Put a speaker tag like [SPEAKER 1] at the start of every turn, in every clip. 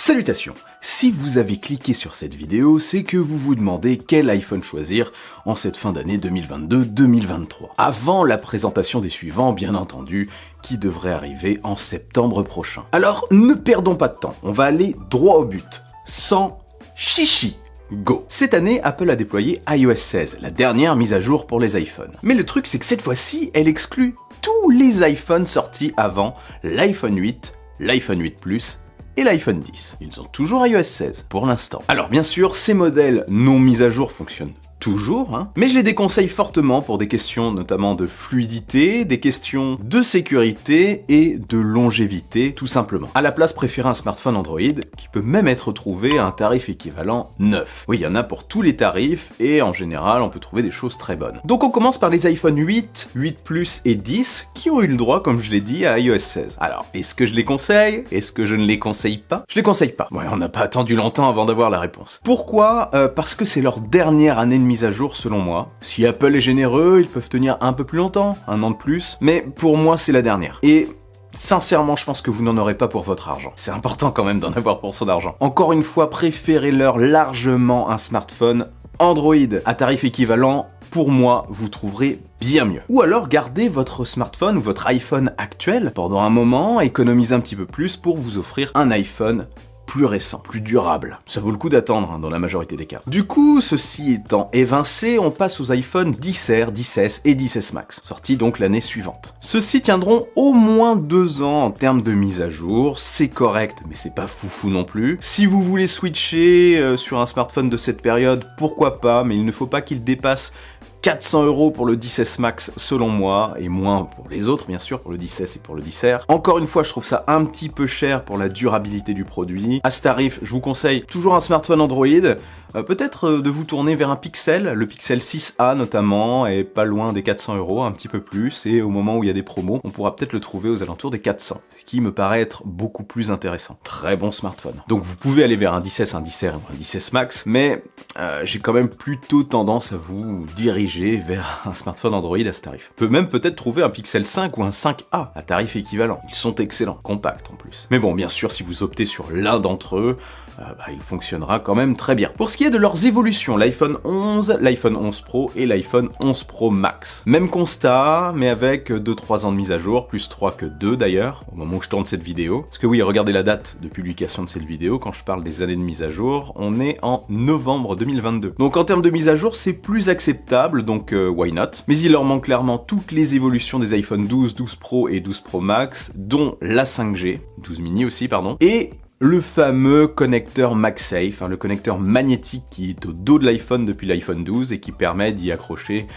[SPEAKER 1] Salutations! Si vous avez cliqué sur cette vidéo, c'est que vous vous demandez quel iPhone choisir en cette fin d'année 2022-2023. Avant la présentation des suivants, bien entendu, qui devrait arriver en septembre prochain. Alors, ne perdons pas de temps, on va aller droit au but, sans chichi. Go! Cette année, Apple a déployé iOS 16, la dernière mise à jour pour les iPhones. Mais le truc, c'est que cette fois-ci, elle exclut tous les iPhones sortis avant l'iPhone 8, l'iPhone 8 Plus et l'iPhone 10. Ils ont toujours iOS 16 pour l'instant. Alors bien sûr, ces modèles non mis à jour fonctionnent toujours, mais je les déconseille fortement pour des questions notamment de fluidité, des questions de sécurité et de longévité, tout simplement. À la place, préférez un smartphone Android qui peut même être trouvé à un tarif équivalent neuf. Oui, il y en a pour tous les tarifs et en général, on peut trouver des choses très bonnes. Donc on commence par les iPhone 8, 8 Plus et 10 qui ont eu le droit, comme je l'ai dit, à iOS 16. Alors, est-ce que je les conseille? Est-ce que je ne les conseille pas? Je les conseille pas. Ouais, on n'a pas attendu longtemps avant d'avoir la réponse. Pourquoi? Parce que c'est leur dernière année de mise à jour selon moi. Si Apple est généreux, ils peuvent tenir un peu plus longtemps, un an de plus, mais pour moi c'est la dernière. Et sincèrement, je pense que vous n'en aurez pas pour votre argent. C'est important quand même d'en avoir pour son argent. Encore une fois, préférez-leur largement un smartphone Android à tarif équivalent. Pour moi, vous trouverez bien mieux. Ou alors gardez votre smartphone ou votre iPhone actuel pendant un moment, économisez un petit peu plus pour vous offrir un iPhone plus récent, plus durable. Ça vaut le coup d'attendre dans la majorité des cas. Du coup, ceci étant évincé, on passe aux iPhone 10R, 10S et 10S Max, sortis donc l'année suivante. Ceux-ci tiendront au moins 2 ans en termes de mise à jour, c'est correct, mais c'est pas foufou non plus. Si vous voulez switcher sur un smartphone de cette période, pourquoi pas, mais il ne faut pas qu'il dépasse 400 € pour le 10S Max selon moi, et moins pour les autres bien sûr, pour le 10S et pour le 10R. Encore une fois, je trouve ça un petit peu cher pour la durabilité du produit. À ce tarif, je vous conseille toujours un smartphone Android, peut-être de vous tourner vers un Pixel, le Pixel 6a notamment, est pas loin des 400 €, un petit peu plus, et au moment où il y a des promos, on pourra peut-être le trouver aux alentours des 400, ce qui me paraît être beaucoup plus intéressant. Très bon smartphone. Donc vous pouvez aller vers un 10S, un 10R ou un 10S Max, mais j'ai quand même plutôt tendance à vous diriger vers un smartphone Android à ce tarif. On peut même peut-être trouver un Pixel 5 ou un 5a à tarif équivalent. Ils sont excellents, compacts en plus. Mais bon, bien sûr, si vous optez sur l'un d'entre eux, il fonctionnera quand même très bien. Pour ce qui est de leurs évolutions, l'iPhone 11, l'iPhone 11 Pro et l'iPhone 11 Pro Max. Même constat, mais avec 2-3 ans de mise à jour, plus 3 que 2 d'ailleurs, au moment où je tourne cette vidéo. Parce que oui, regardez la date de publication de cette vidéo, quand je parle des années de mise à jour, on est en novembre 2022. Donc en termes de mise à jour, c'est plus acceptable, donc why not. Mais il leur manque clairement toutes les évolutions des iPhone 12, 12 Pro et 12 Pro Max, dont la 5G, 12 mini aussi, pardon, et le fameux connecteur MagSafe, le connecteur magnétique qui est au dos de l'iPhone depuis l'iPhone 12 et qui permet d'y accrocher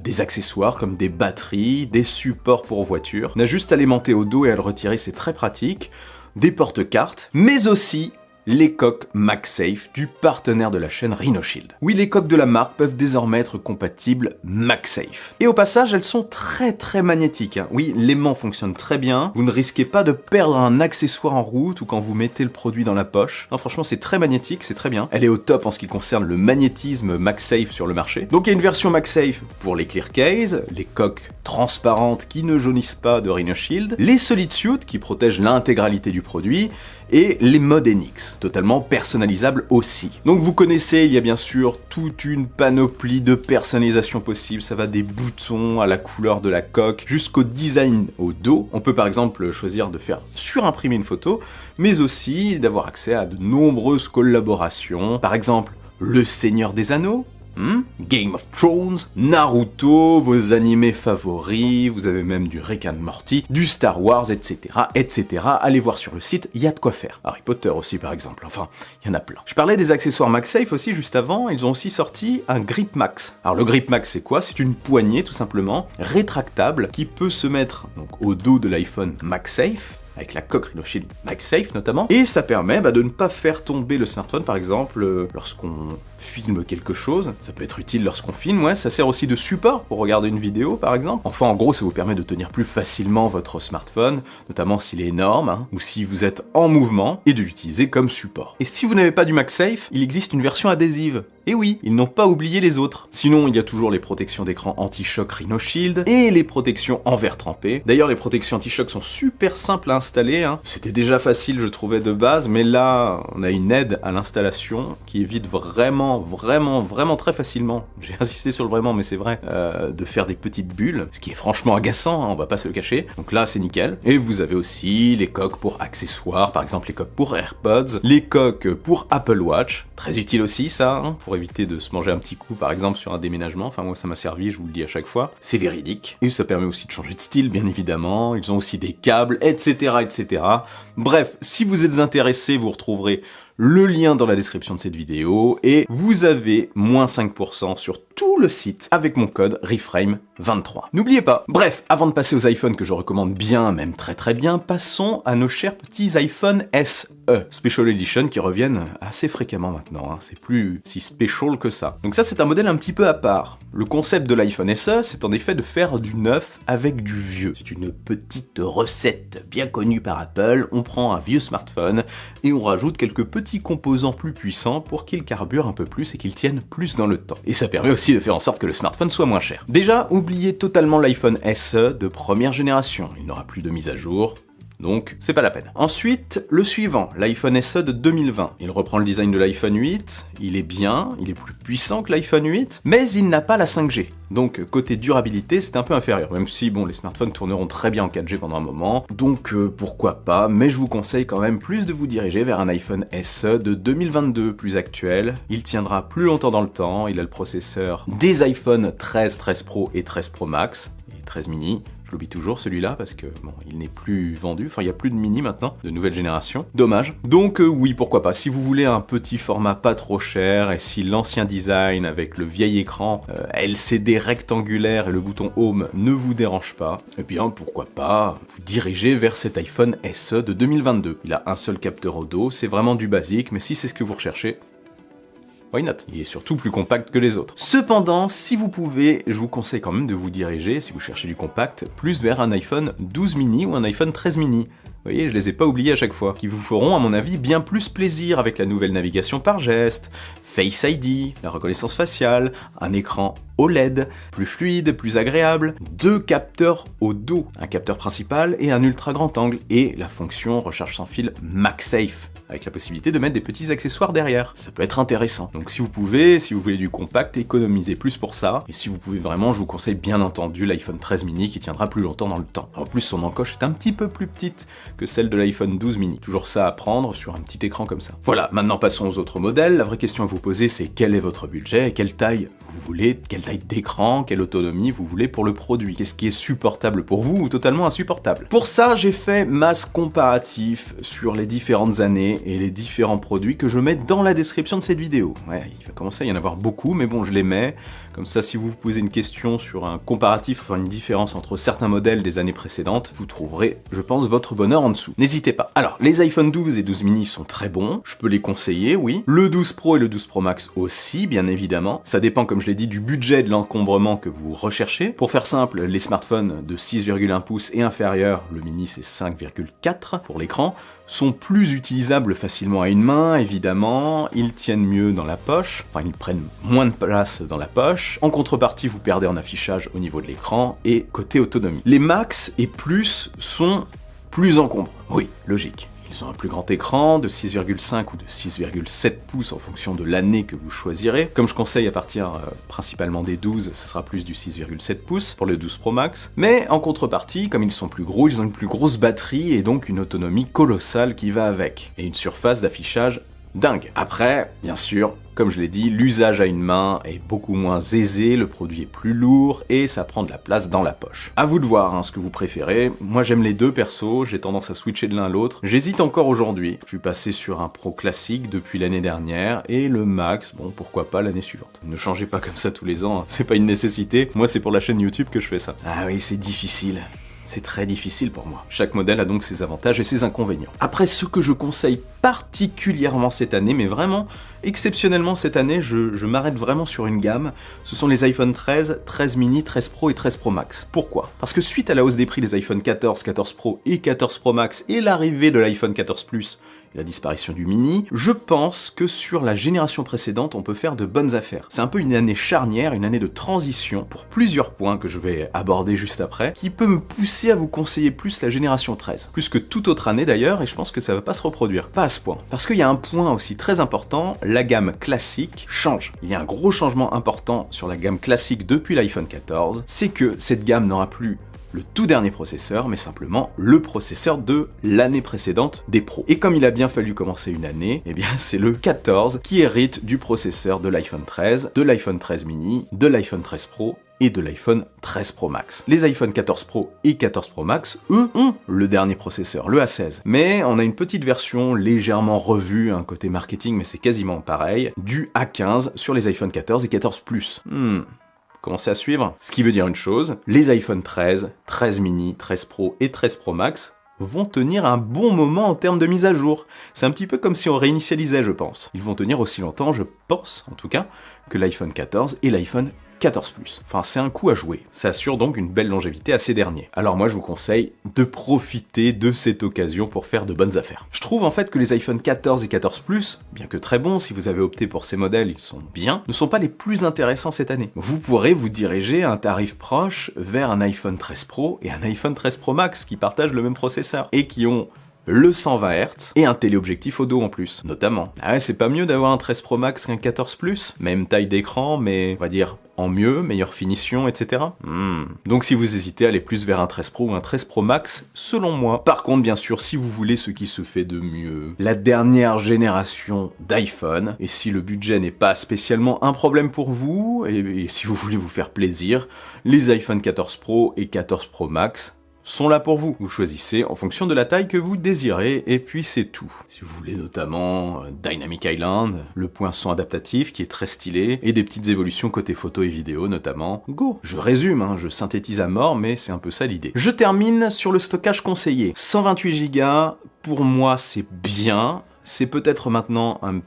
[SPEAKER 1] des accessoires comme des batteries, des supports pour voiture. On a juste à l'aimanter au dos et à le retirer, c'est très pratique. Des porte-cartes, mais aussi les coques MagSafe du partenaire de la chaîne Rhinoshield. Oui, les coques de la marque peuvent désormais être compatibles MagSafe. Et au passage, elles sont très magnétiques. Oui, l'aimant fonctionne très bien. Vous ne risquez pas de perdre un accessoire en route ou quand vous mettez le produit dans la poche. Non, franchement, c'est très magnétique, c'est très bien. Elle est au top en ce qui concerne le magnétisme MagSafe sur le marché. Donc il y a une version MagSafe pour les clear case, les coques transparentes qui ne jaunissent pas de Rhinoshield, les Solid Suit qui protègent l'intégralité du produit, et les modes NX, totalement personnalisables aussi. Donc vous connaissez, il y a bien sûr toute une panoplie de personnalisation possible, ça va des boutons à la couleur de la coque, jusqu'au design au dos. On peut par exemple choisir de faire surimprimer une photo, mais aussi d'avoir accès à de nombreuses collaborations, par exemple Le Seigneur des Anneaux, Game of Thrones, Naruto, vos animés favoris, vous avez même du Rick and Morty, du Star Wars, etc., etc. Allez voir sur le site, il y a de quoi faire. Harry Potter aussi par exemple, enfin, il y en a plein. Je parlais des accessoires MagSafe aussi juste avant, ils ont aussi sorti un Grip Max. Alors le Grip Max c'est quoi? C'est une poignée tout simplement, rétractable, qui peut se mettre donc au dos de l'iPhone MagSafe, avec la coque Rhinoshield MagSafe notamment, et ça permet de ne pas faire tomber le smartphone par exemple lorsqu'on filme quelque chose. Ça peut être utile lorsqu'on filme, ouais, ça sert aussi de support pour regarder une vidéo par exemple. Enfin en gros ça vous permet de tenir plus facilement votre smartphone, notamment s'il est énorme, ou si vous êtes en mouvement, et de l'utiliser comme support. Et si vous n'avez pas du MagSafe, il existe une version adhésive Et oui, ils n'ont pas oublié les autres. Sinon, il y a toujours les protections d'écran anti-choc Rhino Shield et les protections en verre trempé. D'ailleurs, les protections anti-choc sont super simples à installer, hein. C'était déjà facile, je trouvais, de base, mais là, on a une aide à l'installation qui évite vraiment très facilement, j'ai insisté sur le vraiment, mais c'est vrai, de faire des petites bulles, ce qui est franchement agaçant, hein, on va pas se le cacher. Donc là, c'est nickel. Et vous avez aussi les coques pour accessoires, par exemple les coques pour AirPods, les coques pour Apple Watch, très utile aussi ça, hein, pour éviter de se manger un petit coup, par exemple sur un déménagement. Enfin moi ça m'a servi, je vous le dis à chaque fois. C'est véridique. Et ça permet aussi de changer de style, bien évidemment. Ils ont aussi des câbles, etc. Bref, si vous êtes intéressé, vous retrouverez le lien dans la description de cette vidéo et vous avez moins 5% sur tout le site avec mon code ReFrame23. N'oubliez pas. Bref, avant de passer aux iPhones que je recommande bien, même très bien, passons à nos chers petits iPhone SE Special Edition qui reviennent assez fréquemment maintenant, hein. C'est plus si special que ça. Donc ça c'est un modèle un petit peu à part. Le concept de l'iPhone SE, c'est en effet de faire du neuf avec du vieux. C'est une petite recette bien connue par Apple. On prend un vieux smartphone et on rajoute quelques petits composants plus puissants pour qu'il carbure un peu plus et qu'il tienne plus dans le temps. Et ça permet aussi de faire en sorte que le smartphone soit moins cher. Déjà, oubliez totalement l'iPhone SE de première génération. Il n'aura plus de mise à jour. Donc, c'est pas la peine. Ensuite, le suivant, l'iPhone SE de 2020. Il reprend le design de l'iPhone 8, il est bien, il est plus puissant que l'iPhone 8, mais il n'a pas la 5G. Donc, côté durabilité, c'est un peu inférieur, même si, bon, les smartphones tourneront très bien en 4G pendant un moment, donc pourquoi pas, mais je vous conseille quand même plus de vous diriger vers un iPhone SE de 2022, plus actuel. Il tiendra plus longtemps dans le temps, il a le processeur des iPhone 13, 13 Pro et 13 Pro Max, et 13 mini. Je l'oublie toujours celui-là parce que bon, il n'est plus vendu, enfin il n'y a plus de mini maintenant, de nouvelle génération. Dommage. Donc oui, pourquoi pas. Si vous voulez un petit format pas trop cher et si l'ancien design avec le vieil écran LCD rectangulaire et le bouton Home ne vous dérange pas, eh bien pourquoi pas vous diriger vers cet iPhone SE de 2022. Il a un seul capteur audio, c'est vraiment du basique, mais si c'est ce que vous recherchez, why not? Il est surtout plus compact que les autres. Cependant, si vous pouvez, je vous conseille quand même de vous diriger, si vous cherchez du compact, plus vers un iPhone 12 mini ou un iPhone 13 mini. Vous voyez, je les ai pas oubliés à chaque fois. Qui vous feront, à mon avis, bien plus plaisir avec la nouvelle navigation par geste, Face ID, la reconnaissance faciale, un écran OLED, plus fluide, plus agréable, 2 capteurs au dos, un capteur principal et un ultra grand angle, et la fonction recharge sans fil MagSafe, avec la possibilité de mettre des petits accessoires derrière. Ça peut être intéressant. Donc si vous pouvez, si vous voulez du compact, économisez plus pour ça, et si vous pouvez vraiment, je vous conseille bien entendu l'iPhone 13 mini qui tiendra plus longtemps dans le temps. En plus, son encoche est un petit peu plus petite que celle de l'iPhone 12 mini. Toujours ça à prendre sur un petit écran comme ça. Voilà, maintenant passons aux autres modèles. La vraie question à vous poser, c'est quel est votre budget et quelle taille vous voulez, quelle taille d'écran, quelle autonomie vous voulez pour le produit. Qu'est-ce qui est supportable pour vous ou totalement insupportable. Pour ça, j'ai fait masse comparatif sur les différentes années et les différents produits que je mets dans la description de cette vidéo. Ouais, il va commencer à y en avoir beaucoup, mais bon, je les mets. Comme ça, si vous vous posez une question sur un comparatif, enfin une différence entre certains modèles des années précédentes, vous trouverez, je pense, votre bonheur en dessous. N'hésitez pas. Alors, les iPhone 12 et 12 mini sont très bons, je peux les conseiller, oui. Le 12 Pro et le 12 Pro Max aussi, bien évidemment. Ça dépend, comme je l'ai dit, du budget et de l'encombrement que vous recherchez. Pour faire simple, les smartphones de 6,1 pouces et inférieur, le mini c'est 5,4 pour l'écran, sont plus utilisables facilement à une main, évidemment, ils tiennent mieux dans la poche, enfin ils prennent moins de place dans la poche, en contrepartie vous perdez en affichage au niveau de l'écran, et côté autonomie. Les Max et Plus sont plus encombrants, oui, logique. Ils ont un plus grand écran, de 6,5 ou de 6,7 pouces en fonction de l'année que vous choisirez. Comme je conseille à partir principalement des 12, ce sera plus du 6,7 pouces pour le 12 Pro Max. Mais en contrepartie, comme ils sont plus gros, ils ont une plus grosse batterie et donc une autonomie colossale qui va avec. Et une surface d'affichage dingue. Après, bien sûr, comme je l'ai dit, l'usage à une main est beaucoup moins aisé, le produit est plus lourd et ça prend de la place dans la poche. À vous de voir ce que vous préférez. Moi j'aime les deux perso, j'ai tendance à switcher de l'un à l'autre. J'hésite encore aujourd'hui. Je suis passé sur un Pro classique depuis l'année dernière et le Max, bon pourquoi pas l'année suivante. Ne changez pas comme ça tous les ans, c'est pas une nécessité. Moi c'est pour la chaîne YouTube que je fais ça. Ah oui, c'est difficile. C'est très difficile pour moi. Chaque modèle a donc ses avantages et ses inconvénients. Après, ce que je conseille particulièrement cette année, mais vraiment exceptionnellement cette année, je m'arrête vraiment sur une gamme, ce sont les iPhone 13, 13 mini, 13 Pro et 13 Pro Max. Pourquoi? Parce que suite à la hausse des prix des iPhone 14, 14 Pro et 14 Pro Max et l'arrivée de l'iPhone 14 Plus la disparition du mini, je pense que sur la génération précédente, on peut faire de bonnes affaires. C'est un peu une année charnière, une année de transition, pour plusieurs points que je vais aborder juste après, qui peut me pousser à vous conseiller plus la génération 13. Plus que toute autre année d'ailleurs, et je pense que ça va pas se reproduire. Pas à ce point. Parce qu'il y a un point aussi très important, la gamme classique change. Il y a un gros changement important sur la gamme classique depuis l'iPhone 14, c'est que cette gamme n'aura plus le tout dernier processeur, mais simplement le processeur de l'année précédente des pros. Et comme il a bien fallu commencer une année, eh bien c'est le 14 qui hérite du processeur de l'iPhone 13, de l'iPhone 13 mini, de l'iPhone 13 Pro et de l'iPhone 13 Pro Max. Les iPhone 14 Pro et 14 Pro Max, eux, ont le dernier processeur, le A16. Mais on a une petite version légèrement revue, un côté marketing, mais c'est quasiment pareil, du A15 sur les iPhone 14 et 14 Plus. Commencez à suivre. Ce qui veut dire une chose, les iPhone 13, 13 mini, 13 Pro et 13 Pro Max vont tenir un bon moment en termes de mise à jour. C'est un petit peu comme si on réinitialisait, je pense. Ils vont tenir aussi longtemps, je pense, en tout cas, que l'iPhone 14 et l'iPhone 14 Plus. Enfin, c'est un coup à jouer. Ça assure donc une belle longévité à ces derniers. Alors moi, je vous conseille de profiter de cette occasion pour faire de bonnes affaires. Je trouve en fait que les iPhone 14 et 14 Plus, bien que très bons, si vous avez opté pour ces modèles, ils sont bien, ne sont pas les plus intéressants cette année. Vous pourrez vous diriger à un tarif proche vers un iPhone 13 Pro et un iPhone 13 Pro Max qui partagent le même processeur et qui ont le 120 Hz et un téléobjectif au dos en plus, notamment. Ah ouais, c'est pas mieux d'avoir un 13 Pro Max qu'un 14 Plus? Même taille d'écran, mais on va dire en mieux, meilleure finition, etc. Donc si vous hésitez, allez plus vers un 13 Pro ou un 13 Pro Max, selon moi. Par contre, bien sûr, si vous voulez ce qui se fait de mieux, la dernière génération d'iPhone, et si le budget n'est pas spécialement un problème pour vous, et si vous voulez vous faire plaisir, les iPhone 14 Pro et 14 Pro Max sont là pour vous. Vous choisissez en fonction de la taille que vous désirez, et puis c'est tout. Si vous voulez notamment Dynamic Island, le point son adaptatif qui est très stylé, et des petites évolutions côté photo et vidéo notamment, go! Je résume, je synthétise à mort, mais c'est un peu ça l'idée. Je termine sur le stockage conseillé. 128 Go, pour moi c'est bien, c'est peut-être maintenant un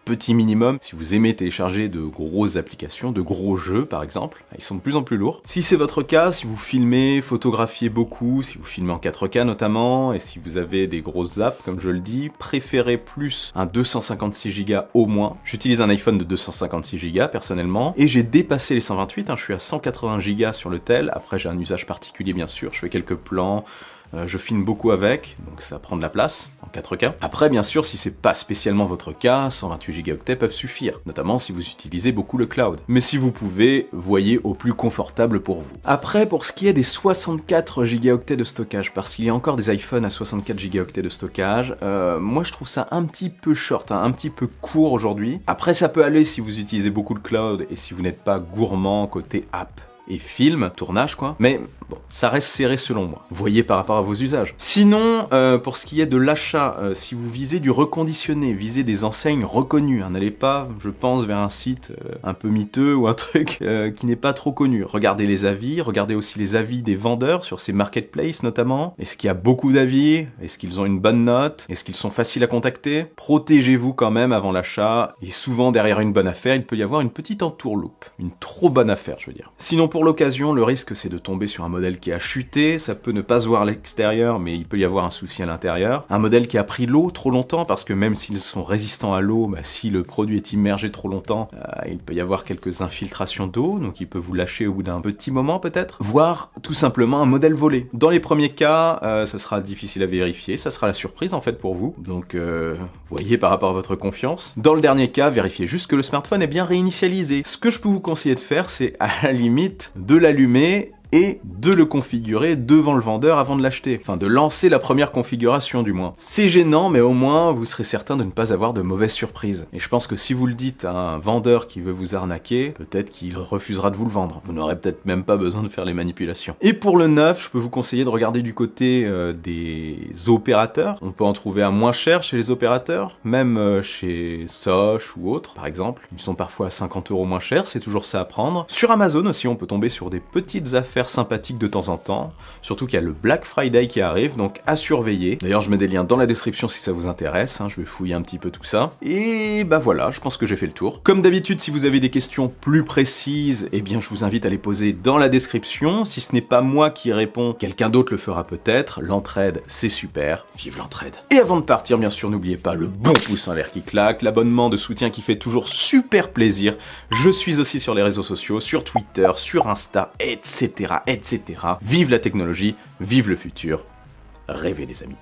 [SPEAKER 1] petit minimum si vous aimez télécharger de grosses applications, de gros jeux par exemple, ils sont de plus en plus lourds. Si c'est votre cas, si vous filmez, photographiez beaucoup, si vous filmez en 4K notamment, et si vous avez des grosses apps comme je le dis, préférez plus un 256 Go au moins. J'utilise un iPhone de 256 Go personnellement, et j'ai dépassé les 128, je suis à 180 Go sur le tel, après j'ai un usage particulier bien sûr, je fais quelques plans, je filme beaucoup avec, donc ça prend de la place en 4K. Après, bien sûr, si c'est pas spécialement votre cas, 128 Go peuvent suffire, notamment si vous utilisez beaucoup le cloud. Mais si vous pouvez, voyez au plus confortable pour vous. Après, pour ce qui est des 64 Go de stockage, parce qu'il y a encore des iPhones à 64 Go de stockage, moi je trouve ça un petit peu short, un petit peu court aujourd'hui. Après, ça peut aller si vous utilisez beaucoup le cloud et si vous n'êtes pas gourmand côté app et film, tournage quoi, mais bon, ça reste serré selon moi. Voyez par rapport à vos usages. Sinon, pour ce qui est de l'achat, si vous visez du reconditionné, visez des enseignes reconnues, n'allez pas, je pense, vers un site un peu miteux ou un truc qui n'est pas trop connu. Regardez les avis, regardez aussi les avis des vendeurs sur ces marketplaces notamment. Est-ce qu'il y a beaucoup d'avis? Est-ce qu'ils ont une bonne note? Est-ce qu'ils sont faciles à contacter? Protégez-vous quand même avant l'achat, et souvent derrière une bonne affaire, il peut y avoir une petite entourloupe. Une trop bonne affaire, je veux dire. Sinon, pour l'occasion, le risque c'est de tomber sur un modèle qui a chuté, ça peut ne pas se voir à l'extérieur, mais il peut y avoir un souci à l'intérieur. Un modèle qui a pris l'eau trop longtemps, parce que même s'ils sont résistants à l'eau, si le produit est immergé trop longtemps, il peut y avoir quelques infiltrations d'eau, donc il peut vous lâcher au bout d'un petit moment peut-être. Voire tout simplement un modèle volé. Dans les premiers cas, ça sera difficile à vérifier, ça sera la surprise en fait pour vous, donc voyez par rapport à votre confiance. Dans le dernier cas, vérifiez juste que le smartphone est bien réinitialisé. Ce que je peux vous conseiller de faire, c'est à la limite de l'allumer et de le configurer devant le vendeur avant de l'acheter. Enfin, de lancer la première configuration du moins. C'est gênant, mais au moins, vous serez certain de ne pas avoir de mauvaises surprises. Et je pense que si vous le dites à un vendeur qui veut vous arnaquer, peut-être qu'il refusera de vous le vendre. Vous n'aurez peut-être même pas besoin de faire les manipulations. Et pour le neuf, je peux vous conseiller de regarder du côté des opérateurs. On peut en trouver à moins cher chez les opérateurs, même chez Soch ou autres, par exemple. Ils sont parfois à 50 € moins chers, c'est toujours ça à prendre. Sur Amazon aussi, on peut tomber sur des petites affaires offert sympathiques de temps en temps, surtout qu'il y a le Black Friday qui arrive, donc à surveiller. D'ailleurs, je mets des liens dans la description si ça vous intéresse, je vais fouiller un petit peu tout ça. Et bah voilà, je pense que j'ai fait le tour. Comme d'habitude, si vous avez des questions plus précises, eh bien je vous invite à les poser dans la description. Si ce n'est pas moi qui réponds, quelqu'un d'autre le fera peut-être. L'entraide, c'est super. Vive l'entraide. Et avant de partir, bien sûr, n'oubliez pas le bon pouce en l'air qui claque, l'abonnement de soutien qui fait toujours super plaisir. Je suis aussi sur les réseaux sociaux, sur Twitter, sur Insta, etc., etc. Vive la technologie, vive le futur. Rêvez les amis.